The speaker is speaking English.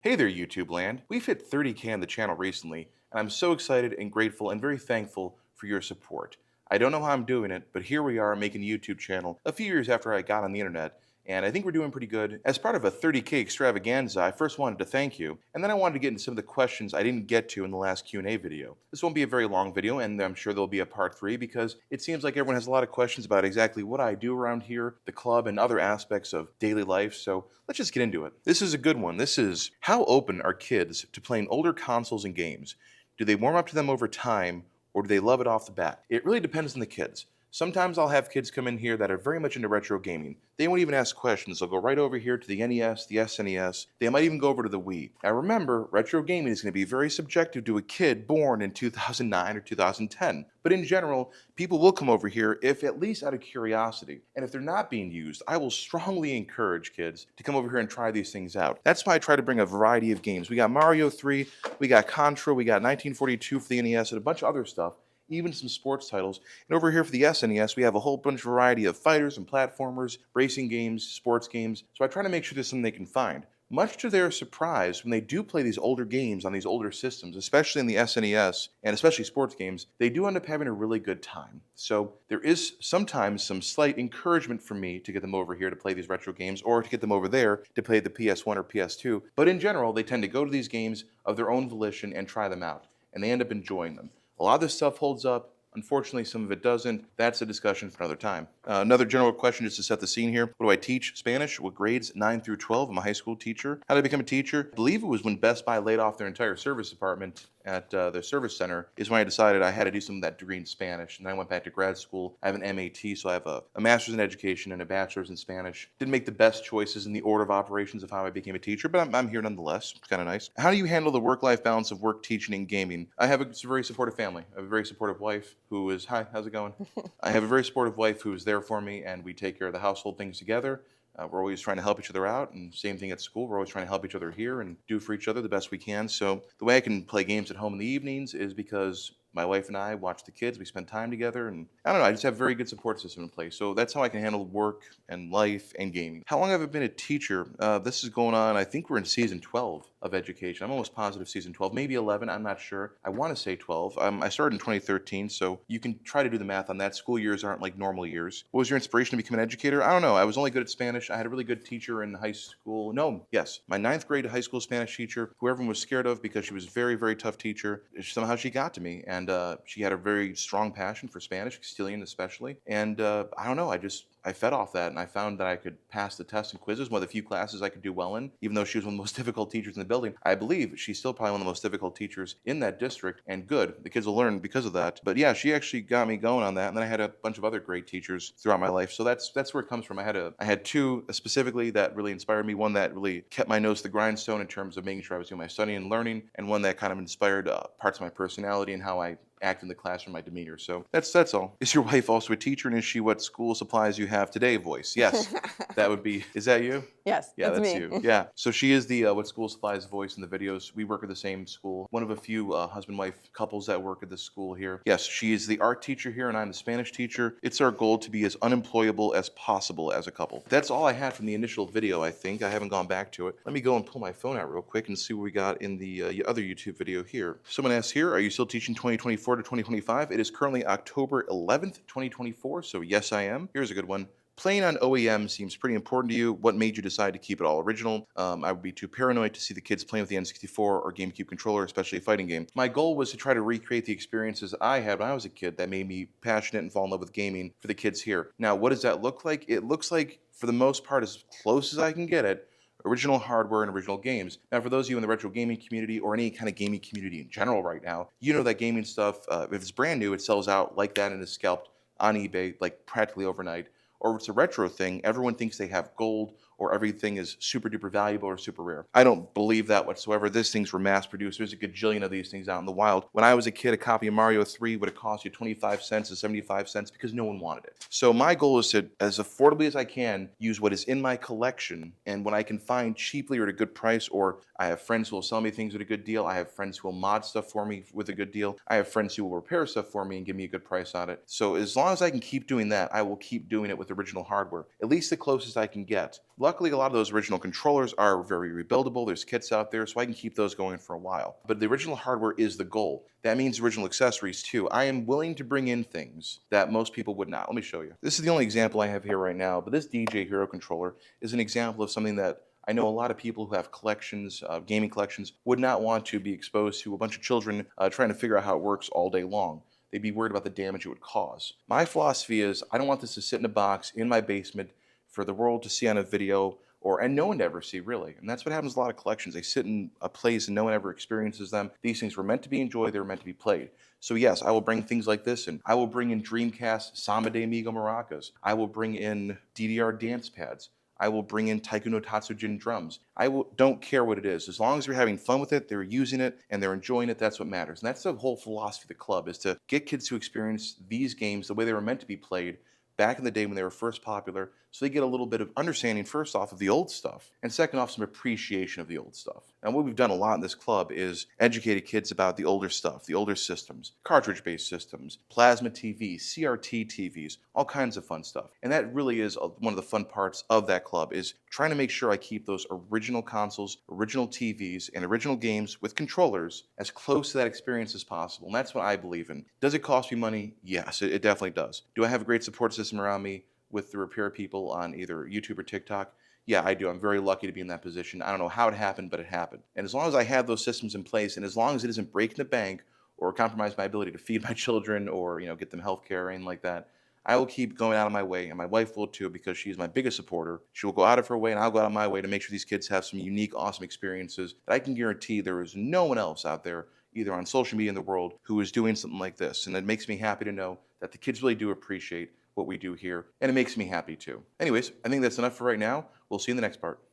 Hey there, YouTube land. We've hit 30K on the channel recently, and I'm so excited and grateful and very thankful for your support. I don't know how I'm doing it, but here we are making a YouTube channel a few years after I got on the internet, and I think we're doing pretty good. As part of a 30K extravaganza, I first wanted to thank you, and then I wanted to get into some of the questions I didn't get to in the last Q&A video. This won't be a very long video, and I'm sure there'll be a part 3 because it seems like everyone has a lot of questions about exactly what I do around here, the club, and other aspects of daily life, so let's just get into it. This is a good one. This is, how open are kids to playing older consoles and games? Do they warm up to them over time, or do they love it off the bat? It really depends on the kids. Sometimes I'll have kids come in here that are very much into retro gaming. They won't even ask questions. They'll go right over here to the NES, the SNES. They might even go over to the Wii. Now remember, retro gaming is going to be very subjective to a kid born in 2009 or 2010. But in general, people will come over here if at least out of curiosity. And if they're not being used, I will strongly encourage kids to come over here and try these things out. That's why I try to bring a variety of games. We got Mario 3, we got Contra, we got 1942 for the NES, and a bunch of other stuff, even some sports titles. And over here for the SNES, we have a whole bunch of variety of fighters and platformers, racing games, sports games. So I try to make sure there's something they can find. Much to their surprise, when they do play these older games on these older systems, especially in the SNES, and especially sports games, they do end up having a really good time. So there is sometimes some slight encouragement for me to get them over here to play these retro games, or to get them over there to play the PS1 or PS2. But in general, they tend to go to these games of their own volition and try them out, and they end up enjoying them. A lot of this stuff holds up. Unfortunately, some of it doesn't. That's a discussion for another time. Another general question just to set the scene here. What do I teach? Spanish. What grades? 9 through 12. I'm a high school teacher. How did I become a teacher? I believe it was when Best Buy laid off their entire service department at their service center is when I decided I had to do some of that degree in Spanish. And I went back to grad school. I have an MAT, so I have a master's in education and a bachelor's in Spanish. Didn't make the best choices in the order of operations of how I became a teacher, but I'm here nonetheless. It's kind of nice. How do you handle the work-life balance of work, teaching, and gaming? I have a very supportive family. I have a very supportive wife who is, hi, how's it going? I have a very supportive wife who is there for me, and we take care of the household things together. We're always trying to help each other out, and same thing at school. We're always trying to help each other here and do for each other the best we can. So the way I can play games at home in the evenings is because my wife and I watch the kids, we spend time together, and I don't know, I just have a very good support system in place. So that's how I can handle work and life and gaming. How long have I been a teacher? This is going on, I think we're in season 12 of education. I'm almost positive season 12, maybe 11, I'm not sure. I want to say 12. I started in 2013, so you can try to do the math on that. School years aren't like normal years. What was your inspiration to become an educator? I don't know. I was only good at Spanish. I had a really good teacher in high school. No, yes, my 9th grade high school Spanish teacher, who everyone was scared of because she was a very, very tough teacher. Somehow she got to me, and she had a very strong passion for Spanish, Castilian especially. And I don't know, I fed off that, and I found that I could pass the tests and quizzes, one of the few classes I could do well in, even though she was one of the most difficult teachers in the building. I believe she's still probably one of the most difficult teachers in that district, and good. The kids will learn because of that. But yeah, she actually got me going on that, and then I had a bunch of other great teachers throughout my life. So that's where it comes from. I had two specifically that really inspired me. One that really kept my nose to the grindstone in terms of making sure I was doing my studying and learning, and one that kind of inspired parts of my personality and how I act in the classroom, my demeanor. So that's all. Is your wife also a teacher, and is she what school supplies you have today voice? Yes, that would be, is that you? Yes, Yeah, it's that's me. you. Yeah. So she is the what school supplies voice in the videos. We work at the same school. One of a few husband-wife couples that work at this school here. Yes, she is the art teacher here, and I'm the Spanish teacher. It's our goal to be as unemployable as possible as a couple. That's all I had from the initial video, I think. I haven't gone back to it. Let me go and pull my phone out real quick and see what we got in the other YouTube video here. Someone asks here, are you still teaching 2024 to 2025? It is currently October 11th, 2024, so yes, I am. Here's a good one. Playing on OEM seems pretty important to you. What made you decide to keep it all original? I would be too paranoid to see the kids playing with the N64 or GameCube controller, especially a fighting game. My goal was to try to recreate the experiences I had when I was a kid that made me passionate and fall in love with gaming for the kids here. Now, what does that look like? It looks like, for the most part, as close as I can get it, original hardware and original games. Now, for those of you in the retro gaming community or any kind of gaming community in general right now, you know that gaming stuff, if it's brand new, it sells out like that and is scalped on eBay like practically overnight. Or if it's a retro thing, everyone thinks they have gold or everything is super duper valuable or super rare. I don't believe that whatsoever. These things were mass produced. There's a gajillion of these things out in the wild. When I was a kid, a copy of Mario 3 would have cost you 25 cents to 75 cents because no one wanted it. So my goal is to, as affordably as I can, use what is in my collection, and when I can find cheaply or at a good price, or I have friends who will sell me things at a good deal, I have friends who will mod stuff for me with a good deal, I have friends who will repair stuff for me and give me a good price on it. So as long as I can keep doing that, I will keep doing it with original hardware, at least the closest I can get. Luckily, a lot of those original controllers are very rebuildable. There's kits out there, so I can keep those going for a while. But the original hardware is the goal. That means original accessories too. I am willing to bring in things that most people would not. Let me show you. This is the only example I have here right now, but this DJ Hero controller is an example of something that I know a lot of people who have collections, gaming collections, would not want to be exposed to a bunch of children trying to figure out how it works all day long. They'd be worried about the damage it would cause. My philosophy is I don't want this to sit in a box in my basement for the world to see on a video and no one to ever see, really. And that's what happens with a lot of collections. They sit in a place and no one ever experiences them. These things were meant to be enjoyed, they were meant to be played. So yes, I will bring things like this in. I will bring in Dreamcast Samba de Amigo maracas. I will bring in DDR dance pads. I will bring in Taiko no Tatsujin drums. Don't care what it is. As long as they're having fun with it, they're using it, and they're enjoying it, that's what matters. And that's the whole philosophy of the club, is to get kids to experience these games the way they were meant to be played back in the day when they were first popular, so they get a little bit of understanding, first off, of the old stuff, and second off, some appreciation of the old stuff. And what we've done a lot in this club is educated kids about the older stuff, the older systems, cartridge-based systems, plasma TVs, CRT TVs, all kinds of fun stuff. And that really is one of the fun parts of that club, is trying to make sure I keep those original consoles, original TVs, and original games with controllers as close to that experience as possible. And that's what I believe in. Does it cost me money? Yes, it definitely does. Do I have a great support system around me with the repair people on either YouTube or TikTok? Yeah, I do. I'm very lucky to be in that position. I don't know how it happened, but it happened. And as long as I have those systems in place, and as long as it isn't breaking the bank or compromise my ability to feed my children or get them health care or anything like that, I will keep going out of my way, and my wife will too, because she's my biggest supporter. She will go out of her way, and I'll go out of my way to make sure these kids have some unique, awesome experiences that I can guarantee there is no one else out there, either on social media in the world, who is doing something like this. And it makes me happy to know that the kids really do appreciate what we do here, and it makes me happy too. Anyways, I think that's enough for right now. We'll see you in the next part.